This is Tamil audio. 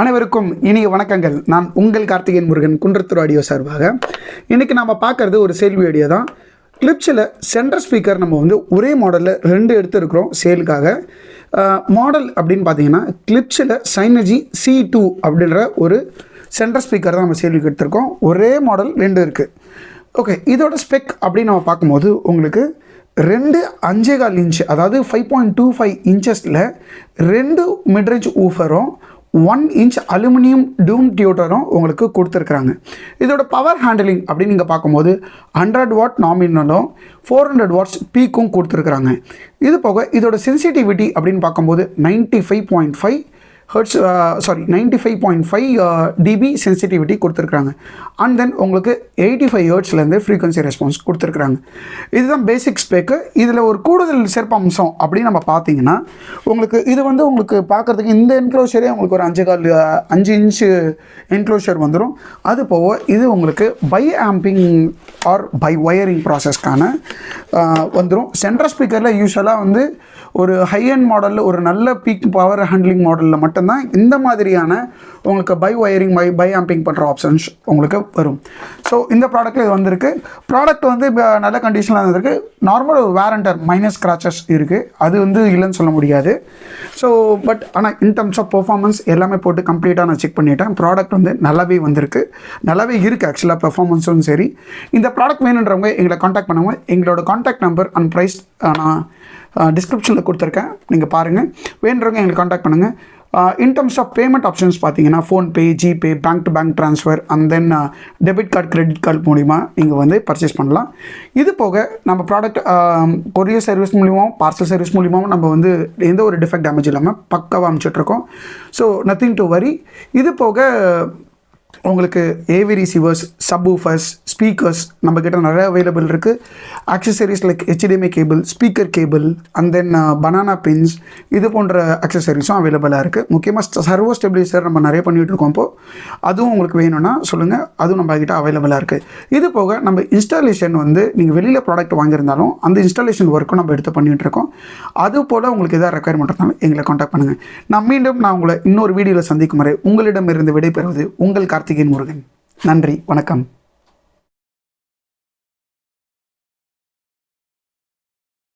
அனைவருக்கும் இனிய வணக்கங்கள். நான் உங்கள் கார்த்திகேயன் முருகன், குன்றத்தூர் ஆடியோ சார்பாக. இன்றைக்கி நம்ம பார்க்குறது ஒரு சேல் வீடியோ தான். கிளிப்ஸில் சென்டர் ஸ்பீக்கர் நம்ம வந்து ஒரே மாடலில் 2 எடுத்துருக்கிறோம் சேலுக்காக. மாடல் அப்படின்னு பார்த்தீங்கன்னா கிளிப்ஸில் சைனர்ஜி C2 அப்படின்ற ஒரு சென்டர் ஸ்பீக்கர் தான் நம்ம சேலுக்கு எடுத்திருக்கோம். ஒரே மாடல் 2 இருக்குது. ஓகே, இதோட ஸ்பெக் அப்படின்னு நம்ம பார்க்கும்போது உங்களுக்கு 2.5 இன்ச், அதாவது 5.25 இன்ச்சஸில் 2 மிட்ரேஞ்ச் ஊஃபரும் 1 இன்ச் அலுமினியம் டூம் டியூட்டரும் உங்களுக்கு கொடுத்துருக்குறாங்க. இதோட பவர் ஹேண்டலிங் அப்படின்னு நீங்கள் பார்க்கும்போது 100 வாட் நாமினலும் 400 வாட்ஸ் பீக்கும் கொடுத்துருக்குறாங்க. இது போக இதோட சென்சிட்டிவிட்டி அப்படின்னு பார்க்கும்போது 95.5 ஹெர்ட்ஸ் 95.5 dB சென்சிட்டிவிட்டி கொடுத்துருக்குறாங்க. அண்ட் தென் உங்களுக்கு 85 ஹெர்ட்ஸ்லேருந்து ஃப்ரீக்வன்சி ரெஸ்பான்ஸ் கொடுத்துருக்குறாங்க. இதுதான் பேசிக் ஸ்பெக்கு. இதில் ஒரு கூடுதல் சிறப்பம்சம் அப்படின்னு நம்ம பார்த்தீங்கன்னா உங்களுக்கு இது வந்து உங்களுக்கு பார்க்குறதுக்கு இந்த என்க்ளோஷரே உங்களுக்கு ஒரு 5 இன்ச்சு என்க்ளோஷர் வந்துடும். அது போக இது உங்களுக்கு பை ஆம்பிங் ஆர் பை ஒயரிங் ப்ராசஸ்க்கான வந்துடும். சென்ட்ரல் ஸ்பீக்கரில் யூஸ்வலாக வந்து ஒரு ஹை அண்ட் மாடலில் ஒரு நல்ல பீக் பவர் ஹேண்ட்லிங் மாடலில் மட்டும்தான் இந்த மாதிரியான உங்களுக்கு பை ஒயரிங் பை ஆம்பிங் பண்ணுற ஆப்ஷன்ஸ் உங்களுக்கு வரும். ஸோ இந்த ப்ராடக்ட்டில் இது வந்திருக்கு. ப்ராடக்ட் வந்து நல்ல கண்டிஷனில் வந்திருக்கு. நார்மல் ஒரு வேரண்டர் மைனஸ் ஸ்க்ராச்சஸ் இருக்குது, அது வந்து இல்லைன்னு சொல்ல முடியாது. ஸோ பட் ஆனால் இன் டர்ம்ஸ் ஆஃப் பெர்ஃபார்மன்ஸ் எல்லாமே போட்டு கம்ப்ளீட்டாக நான் செக் பண்ணிட்டேன். ப்ராடக்ட் வந்து நல்லாவே வந்திருக்கு, நல்லாவே இருக்குது. ஆக்சுவலாக பெர்ஃபார்மன்ஸும் சரி. இந்த ப்ராடக்ட் வேணுன்றவங்க எங்களை காண்டாக்ட் பண்ணுவாங்க. எங்களோட காண்டாக்ட் நம்பர் அண்ட் ப்ரைஸ் நான் டிஸ்கிரிப்ஷனில் கொடுத்துருக்கேன், நீங்கள் பாருங்கள். வேணுறவங்க எங்களுக்கு காண்டாக்ட் பண்ணுங்கள். In terms of payment options பார்த்தீங்கன்னா PhonePe, GPay, bank to bank transfer and then debit card, credit card மூலிமா நீங்கள் வந்து பர்ச்சேஸ் பண்ணலாம். இது போக நம்ம ப்ராடக்ட் கொரியர் சர்வீஸ் மூலிமாவும் பார்சல் சர்வீஸ் மூலிமாவும் நம்ம வந்து எந்த ஒரு டிஃபெக்ட் டேமேஜ் இல்லாமல் பக்காவாக அனுப்பிச்சிட்ருக்கோம். So nothing to worry. இது போக உங்களுக்கு AV receiver's, sub woofers, speakers நம்மக்கிட்ட நிறைய அவைலபிள் இருக்குது. Accessories like HDMI cable, speaker cable and then banana pins, இது போன்ற ஆக்சசரிஸும் அவைலபிளாக இருக்குது. முக்கியமாக சர்வோ ஸ்டெபிலைசர் நம்ம நிறைய பண்ணிகிட்டு இருக்கோம். இப்போது அதுவும் உங்களுக்கு வேணும்னா சொல்லுங்கள், அதுவும் நம்மக்கிட்ட அவைலபிளாக இருக்குது. இது போக நம்ம இன்ஸ்டாலேஷன் வந்து நீங்கள் வெளியில் ப்ராடக்ட் வாங்கியிருந்தாலும் அந்த இன்ஸ்டாலேஷன் ஒர்க்கும் நம்ம எடுத்து பண்ணிகிட்டு இருக்கோம். அது போல் உங்களுக்கு எதாவது ரெக்குயர்மெண்ட் இருந்தாலும் எங்களை காண்டாக்ட் பண்ணுங்கள். நான் உங்களை இன்னொரு வீடியோவில் சந்திக்கும் வரை உங்களிடமிருந்து விடைபெறுவது உங்கள் கார்த்திகேயன் முருகன். நன்றி, வணக்கம்.